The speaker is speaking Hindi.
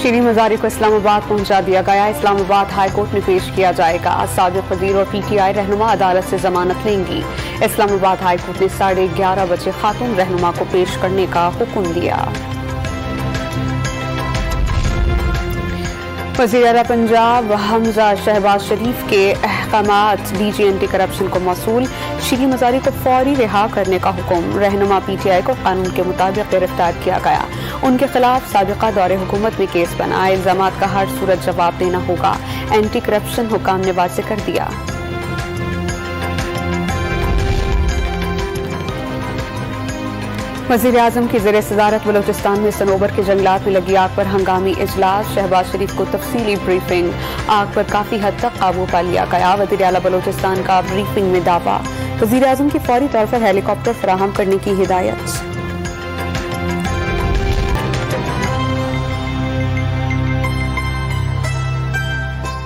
शीरी मजारी को इस्लामाबाद पहुंचा दिया गया। इस्लामाबाद हाई कोर्ट में पेश किया जाएगा। साबिक वजीर और PTI रहनुमा अदालत से जमानत लेंगी। इस्लामाबाद हाई कोर्ट ने 11:30 बजे खातून रहनुमा को पेश करने का हुक्म दिया। वज़ीर आला पंजाब हमजा शहबाज शरीफ के अहकामात DG एंटी करप्शन को मौसूल। शीरी मजारी को फौरी रिहा करने का हुक्म। रहनुमा PTI को कानून के मुताबिक गिरफ्तार किया गया। उनके खिलाफ साबिका दौरे हुकूमत में केस बना। इल्जामात का हर सूरत जवाब देना होगा। एंटी करप्शन हुकाम ने वाज़ेह कर दिया। वज़ीर आज़म की ज़ेर सदारत बलोचिस्तान में सनोबर के जंगलात में लगी आग पर हंगामी इजलास। शहबाज शरीफ को तफसीली ब्रीफिंग। आग पर काफ़ी हद तक काबू पा लिया गया। वज़ीर आला बलोचिस्तान का ब्रीफिंग में दावा। वज़ीर आज़म की फौरी तौर पर हेलीकॉप्टर फराहम करने की हिदायत।